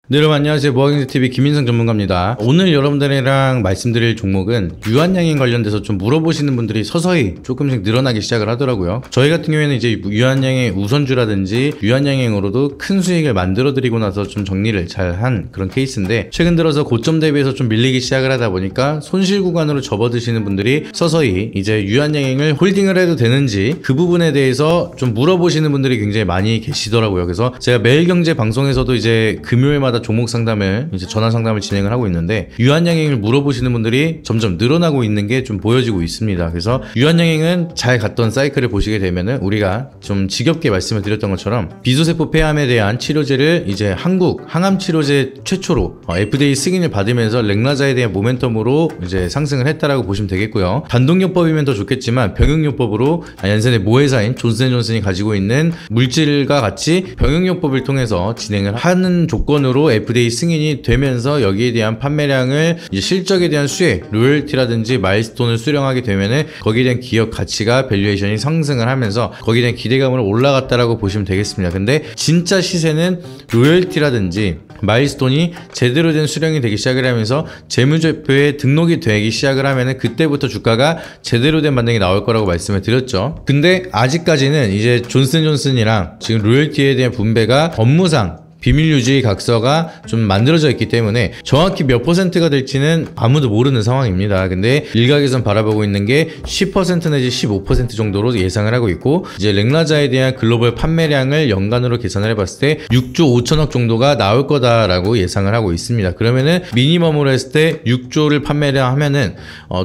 네, 여러분 안녕하세요. 모아경제TV 김인성 전문가입니다. 오늘 여러분들이랑 말씀드릴 종목은 유한양행 관련돼서 좀 물어보시는 분들이 서서히 조금씩 늘어나기 시작을 하더라고요. 저희 같은 경우에는 이제 유한양행 우선주라든지 유한양행으로도 큰 수익을 만들어 드리고 나서 좀 정리를 잘 한 그런 케이스인데, 최근 들어서 고점 대비해서 좀 밀리기 시작을 하다 보니까 손실 구간으로 접어드시는 분들이 서서히 이제 유한양행을 홀딩을 해도 되는지 그 부분에 대해서 좀 물어보시는 분들이 굉장히 많이 계시더라고요. 그래서 제가 매일경제 방송에서도 이제 금요일마다 종목 상담을 이제 전화 상담을 진행을 하고 있는데, 유한양행을 물어보시는 분들이 점점 늘어나고 있는 게 좀 보여지고 있습니다. 그래서 유한양행은 잘 갔던 사이클을 보시게 되면은 우리가 좀 지겹게 말씀을 드렸던 것처럼 비소세포 폐암에 대한 치료제를 이제 한국 항암 치료제 최초로 FDA 승인을 받으면서 렉나자에 대한 모멘텀으로 이제 상승을 했다라고 보시면 되겠고요. 단독요법이면 더 좋겠지만 병용요법으로 얀센의 모회사인 존슨앤존슨이 가지고 있는 물질과 같이 병용요법을 통해서 진행을 하는 조건으로 FDA 승인이 되면서 여기에 대한 판매량을 이제 실적에 대한 수혜, 로열티라든지 마일스톤을 수령하게 되면은 거기에 대한 기업 가치가 밸류에이션이 상승을 하면서 거기에 대한 기대감으로 올라갔다라고 보시면 되겠습니다. 근데 진짜 시세는 로열티라든지 마일스톤이 제대로 된 수령이 되기 시작을 하면서 재무제표에 등록이 되기 시작을 하면은 그때부터 주가가 제대로 된 반등이 나올 거라고 말씀을 드렸죠. 근데 아직까지는 이제 존슨존슨이랑 지금 로열티에 대한 분배가 업무상 비밀 유지 각서가 좀 만들어져 있기 때문에 정확히 몇 퍼센트가 될지는 아무도 모르는 상황입니다. 근데 일각에선 바라보고 있는 게 10% 내지 15% 정도로 예상을 하고 있고, 이제 렉나자에 대한 글로벌 판매량을 연간으로 계산을 해봤을 때 6조 5천억 정도가 나올 거다라고 예상을 하고 있습니다. 그러면은 미니멈으로 했을 때 6조를 판매를 하면은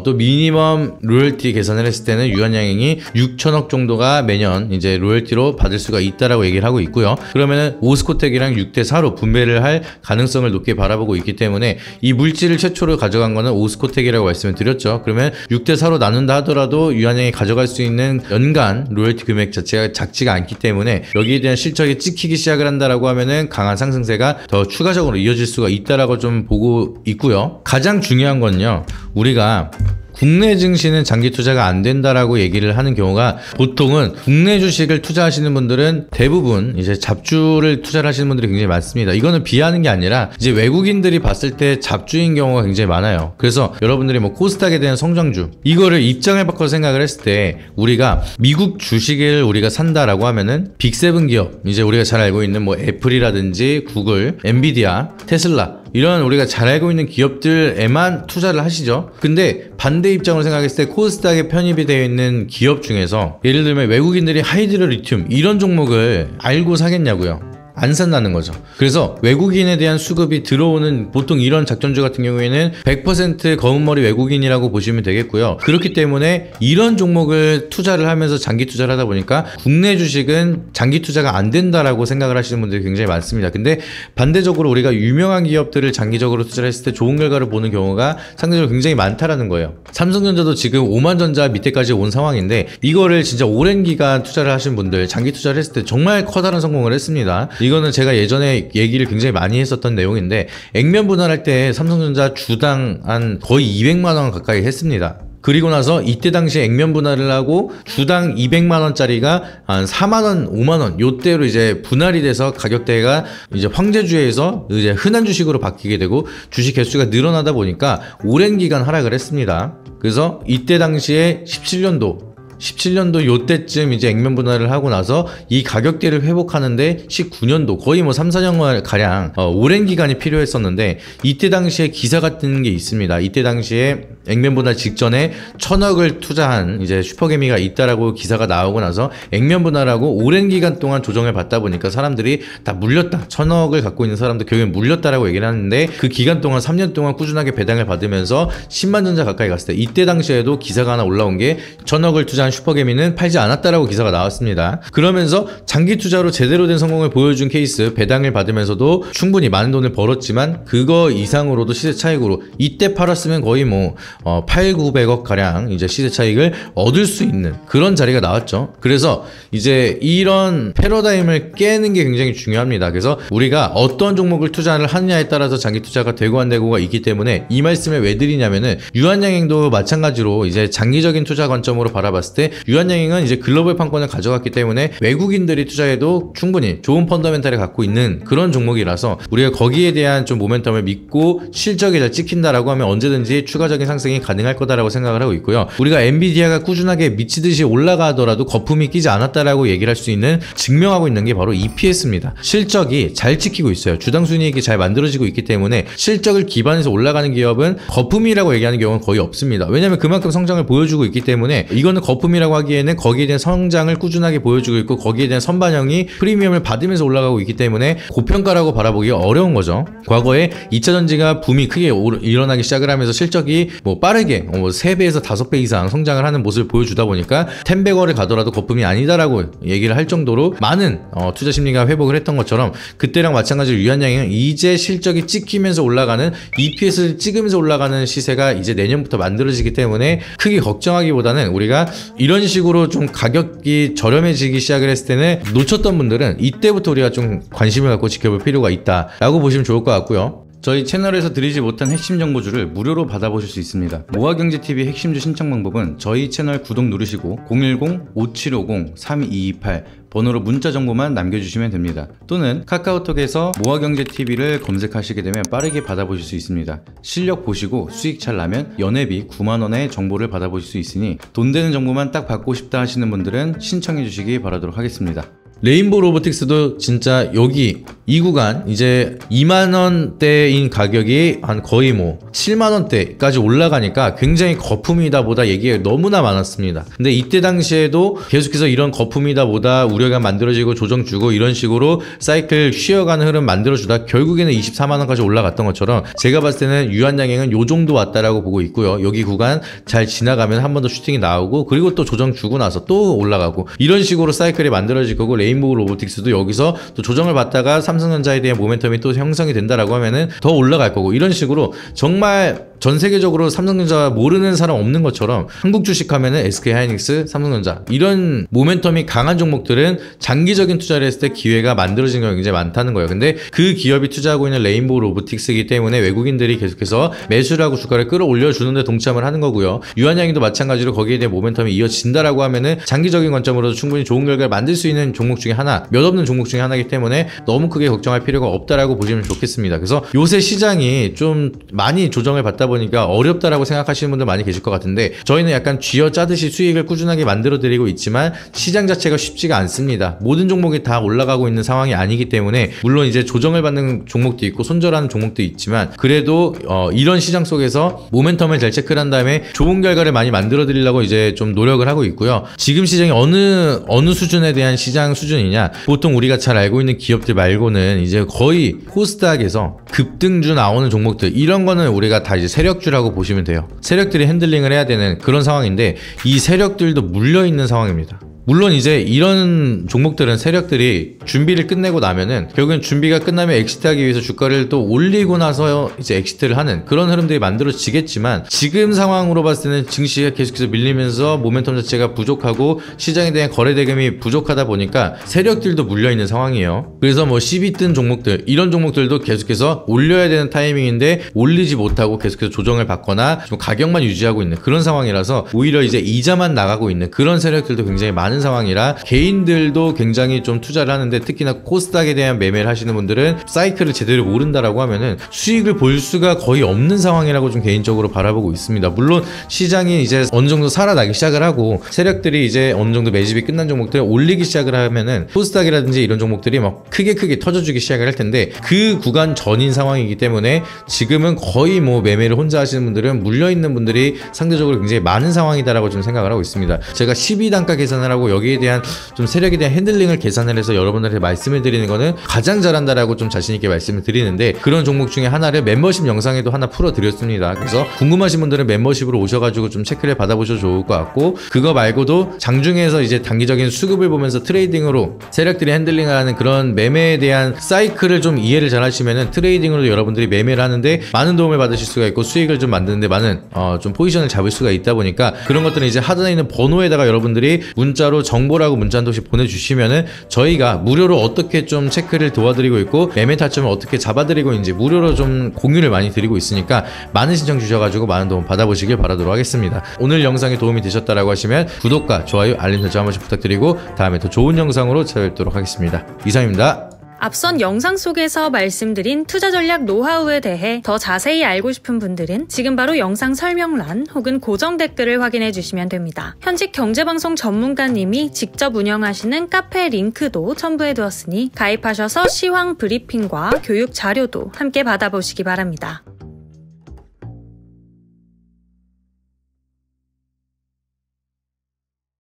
또 미니멈 로열티 계산을 했을 때는 유한양행이 6천억 정도가 매년 이제 로열티로 받을 수가 있다라고 얘기를 하고 있고요. 그러면은 오스코텍이랑 6대4로 분배를 할 가능성을 높게 바라보고 있기 때문에 이 물질을 최초로 가져간 거는 오스코텍이라고 말씀을 드렸죠. 그러면 6대4로 나눈다 하더라도 유한양행이 가져갈 수 있는 연간 로열티 금액 자체가 작지가 않기 때문에 여기에 대한 실적이 찍히기 시작을 한다라고 하면은 강한 상승세가 더 추가적으로 이어질 수가 있다라고 좀 보고 있고요. 가장 중요한 건요, 우리가 국내 증시는 장기 투자가 안 된다라고 얘기를 하는 경우가, 보통은 국내 주식을 투자하시는 분들은 대부분 이제 잡주를 투자를 하시는 분들이 굉장히 많습니다. 이거는 비하는 게 아니라 이제 외국인들이 봤을 때 잡주인 경우가 굉장히 많아요. 그래서 여러분들이 뭐 코스닥에 대한 성장주, 이거를 입장을 바꿔서 생각을 했을 때 우리가 미국 주식을 우리가 산다라고 하면은 빅7 기업, 이제 우리가 잘 알고 있는 뭐 애플이라든지 구글, 엔비디아, 테슬라, 이런 우리가 잘 알고 있는 기업들에만 투자를 하시죠. 근데 반대 입장으로 생각했을 때 코스닥에 편입이 되어 있는 기업 중에서 예를 들면 외국인들이 하이드로 리튬 이런 종목을 알고 사겠냐고요? 안 산다는 거죠. 그래서 외국인에 대한 수급이 들어오는, 보통 이런 작전주 같은 경우에는 100% 검은머리 외국인이라고 보시면 되겠고요. 그렇기 때문에 이런 종목을 투자를 하면서 장기 투자를 하다 보니까 국내 주식은 장기 투자가 안 된다라고 생각을 하시는 분들이 굉장히 많습니다. 근데 반대적으로 우리가 유명한 기업들을 장기적으로 투자를 했을 때 좋은 결과를 보는 경우가 상대적으로 굉장히 많다라는 거예요. 삼성전자도 지금 5만전자 밑에까지 온 상황인데, 이거를 진짜 오랜 기간 투자를 하신 분들, 장기 투자를 했을 때 정말 커다란 성공을 했습니다. 이거는 제가 예전에 얘기를 굉장히 많이 했었던 내용인데, 액면 분할할 때 삼성전자 주당 한 거의 200만원 가까이 했습니다. 그리고 나서 이때 당시에 액면 분할을 하고 주당 200만원짜리가 한 4만원, 5만원 요때로 이제 분할이 돼서 가격대가 이제 황제주에서 이제 흔한 주식으로 바뀌게 되고 주식 개수가 늘어나다 보니까 오랜 기간 하락을 했습니다. 그래서 이때 당시에 17년도 요때쯤 이제 액면 분할을 하고 나서 이 가격대를 회복하는데 19년도 거의 뭐 3, 4년 가량 오랜 기간이 필요했었는데, 이때 당시에 기사가 뜨는 게 있습니다. 이때 당시에 액면 분할 직전에 1000억을 투자한 이제 슈퍼개미가 있다라고 기사가 나오고 나서 액면 분할하고 오랜 기간 동안 조정을 받다 보니까 사람들이 다 물렸다, 1000억을 갖고 있는 사람들 결국엔 물렸다라고 얘기를 하는데, 그 기간 동안 3년 동안 꾸준하게 배당을 받으면서 10만 전자 가까이 갔을 때 이때 당시에도 기사가 하나 올라온 게 1000억을 투자한 슈퍼개미는 팔지 않았다라고 기사가 나왔습니다. 그러면서 장기 투자로 제대로 된 성공을 보여준 케이스, 배당을 받으면서도 충분히 많은 돈을 벌었지만 그거 이상으로도 시세 차익으로 이때 팔았으면 거의 뭐 8, 900억 가량 이제 시세 차익을 얻을 수 있는 그런 자리가 나왔죠. 그래서 이제 이런 패러다임을 깨는 게 굉장히 중요합니다. 그래서 우리가 어떤 종목을 투자를 하느냐에 따라서 장기 투자가 되고 안 되고가 있기 때문에 이 말씀을 왜 드리냐면은 유한양행도 마찬가지로 이제 장기적인 투자 관점으로 바라봤을 때 유한양행은 이제 글로벌 판권을 가져갔기 때문에 외국인들이 투자해도 충분히 좋은 펀더멘탈을 갖고 있는 그런 종목이라서 우리가 거기에 대한 좀 모멘텀을 믿고 실적이 잘 찍힌다라고 하면 언제든지 추가적인 상승이 가능할 거다라고 생각을 하고 있고요. 우리가 엔비디아가 꾸준하게 미치듯이 올라가더라도 거품이 끼지 않았다라고 얘기를 할 수 있는 증명하고 있는 게 바로 EPS입니다. 실적이 잘 찍히고 있어요. 주당 순이익이 잘 만들어지고 있기 때문에 실적을 기반해서 올라가는 기업은 거품이라고 얘기하는 경우는 거의 없습니다. 왜냐하면 그만큼 성장을 보여주고 있기 때문에 이거는 거품이라고 하기에는 거기에 대한 성장을 꾸준하게 보여주고 있고 거기에 대한 선반영이 프리미엄을 받으면서 올라가고 있기 때문에 고평가라고 바라보기가 어려운 거죠. 과거에 2차 전지가 붐이 크게 일어나기 시작을 하면서 실적이 뭐 빠르게 3배에서 5배 이상 성장을 하는 모습을 보여주다 보니까 텐베거를 가더라도 거품이 아니다라고 얘기를 할 정도로 많은 투자 심리가 회복을 했던 것처럼 그때랑 마찬가지로 유한양행은 이제 실적이 찍히면서 올라가는 EPS를 찍으면서 올라가는 시세가 이제 내년부터 만들어지기 때문에 크게 걱정하기보다는 우리가 이런 식으로 좀 가격이 저렴해지기 시작을 했을 때는 놓쳤던 분들은 이때부터 우리가 좀 관심을 갖고 지켜볼 필요가 있다라고 보시면 좋을 것 같고요. 저희 채널에서 드리지 못한 핵심 정보주를 무료로 받아보실 수 있습니다. 모아경제TV 핵심주 신청 방법은 저희 채널 구독 누르시고 010-5750-3228 번호로 문자 정보만 남겨주시면 됩니다. 또는 카카오톡에서 모아경제TV를 검색하시게 되면 빠르게 받아보실 수 있습니다. 실력 보시고 수익 잘 나면 연회비 9만원의 정보를 받아보실 수 있으니 돈 되는 정보만 딱 받고 싶다 하시는 분들은 신청해 주시기 바라도록 하겠습니다. 레인보우 로보틱스도 진짜 여기 이 구간 이제 2만원대인 가격이 한 거의 뭐 7만원대까지 올라가니까 굉장히 거품이다 보다 얘기가 너무나 많았습니다. 근데 이때 당시에도 계속해서 이런 거품이다 보다 우려가 만들어지고 조정 주고 이런 식으로 사이클 쉬어가는 흐름 만들어주다 결국에는 24만원까지 올라갔던 것처럼 제가 봤을 때는 유한양행은 요 정도 왔다라고 보고 있고요. 여기 구간 잘 지나가면 한 번 더 슈팅이 나오고 그리고 또 조정 주고 나서 또 올라가고 이런 식으로 사이클이 만들어질 거고 레인보우 로보틱스도 여기서 또 조정을 받다가 삼성전자에 대한 모멘텀이 또 형성이 된다라고 하면은 더 올라갈 거고 이런 식으로 정말 전 세계적으로 삼성전자 모르는 사람 없는 것처럼 한국 주식하면은 SK하이닉스, 삼성전자 이런 모멘텀이 강한 종목들은 장기적인 투자를 했을 때 기회가 만들어지는 경우가 굉장히 많다는 거예요. 근데 그 기업이 투자하고 있는 레인보우 로보틱스이기 때문에 외국인들이 계속해서 매수를 하고 주가를 끌어올려 주는데 동참을 하는 거고요. 유한양행도 마찬가지로 거기에 대한 모멘텀이 이어진다라고 하면은 장기적인 관점으로도 충분히 좋은 결과를 만들 수 있는 종목 중에 하나, 몇 없는 종목 중에 하나이기 때문에 너무 크게 걱정할 필요가 없다라고 보시면 좋겠습니다. 그래서 요새 시장이 좀 많이 조정을 받다 보니까 어렵다라고 생각하시는 분들 많이 계실 것 같은데 저희는 약간 쥐어 짜듯이 수익을 꾸준하게 만들어 드리고 있지만 시장 자체가 쉽지가 않습니다. 모든 종목이 다 올라가고 있는 상황이 아니기 때문에 물론 이제 조정을 받는 종목도 있고 손절하는 종목도 있지만 그래도 이런 시장 속에서 모멘텀을 잘 체크를 한 다음에 좋은 결과를 많이 만들어 드리려고 이제 좀 노력을 하고 있고요. 지금 시장이 어느 수준에 대한 시장 수준이냐, 보통 우리가 잘 알고 있는 기업들 말고는 이제 거의 코스닥에서 급등주 나오는 종목들 이런 거는 우리가 다 이제 세력주라고 보시면 돼요. 세력들이 핸들링을 해야 되는 그런 상황인데 이 세력들도 물려있는 상황입니다. 물론 이제 이런 종목들은 세력들이 준비를 끝내고 나면은 결국엔 준비가 끝나면 엑시트하기 위해서 주가를 또 올리고 나서 이제 엑시트를 하는 그런 흐름들이 만들어지겠지만 지금 상황으로 봤을 때는 증시가 계속해서 밀리면서 모멘텀 자체가 부족하고 시장에 대한 거래 대금이 부족하다 보니까 세력들도 물려있는 상황이에요. 그래서 뭐 시비 뜬 종목들 이런 종목들도 계속해서 올려야 되는 타이밍인데 올리지 못하고 계속해서 조정을 받거나 좀 가격만 유지하고 있는 그런 상황이라서 오히려 이제 이자만 나가고 있는 그런 세력들도 굉장히 많은 상황이라 개인들도 굉장히 좀 투자를 하는데 특히나 코스닥에 대한 매매를 하시는 분들은 사이클을 제대로 모른다라고 하면은 수익을 볼 수가 거의 없는 상황이라고 좀 개인적으로 바라보고 있습니다. 물론 시장이 이제 어느 정도 살아나기 시작을 하고 세력들이 이제 어느 정도 매집이 끝난 종목들을 올리기 시작을 하면은 코스닥이라든지 이런 종목들이 막 크게 터져주기 시작을 할 텐데 그 구간 전인 상황이기 때문에 지금은 거의 뭐 매매를 혼자 하시는 분들은 물려있는 분들이 상대적으로 굉장히 많은 상황이다라고 좀 생각을 하고 있습니다. 제가 12단가 계산을 하고 하고 여기에 대한 좀 세력에 대한 핸들링을 계산을 해서 여러분들한테 말씀을 드리는 거는 가장 잘한다라고 좀 자신있게 말씀을 드리는데, 그런 종목 중에 하나를 멤버십 영상에도 하나 풀어드렸습니다. 그래서 궁금하신 분들은 멤버십으로 오셔가지고 좀 체크를 받아보셔도 좋을 것 같고, 그거 말고도 장중에서 이제 단기적인 수급을 보면서 트레이딩으로 세력들이 핸들링을 하는 그런 매매에 대한 사이클을 좀 이해를 잘 하시면은 트레이딩으로 여러분들이 매매를 하는데 많은 도움을 받으실 수가 있고 수익을 좀 만드는데 많은 좀 포지션을 잡을 수가 있다 보니까, 그런 것들은 이제 하단에 있는 번호에다가 여러분들이 문자로 정보라고 문자 한 통씩 보내주시면은 저희가 무료로 어떻게 좀 체크를 도와드리고 있고 매매 타점을 어떻게 잡아드리고 있는지 무료로 좀 공유를 많이 드리고 있으니까 많은 신청 주셔가지고 많은 도움 받아보시길 바라도록 하겠습니다. 오늘 영상이 도움이 되셨다라고 하시면 구독과 좋아요, 알림 설정 한 번씩 부탁드리고 다음에 더 좋은 영상으로 찾아뵙도록 하겠습니다. 이상입니다. 앞선 영상 속에서 말씀드린 투자 전략 노하우에 대해 더 자세히 알고 싶은 분들은 지금 바로 영상 설명란 혹은 고정 댓글을 확인해 주시면 됩니다. 현직 경제방송 전문가님이 직접 운영하시는 카페 링크도 첨부해 두었으니 가입하셔서 시황 브리핑과 교육 자료도 함께 받아보시기 바랍니다.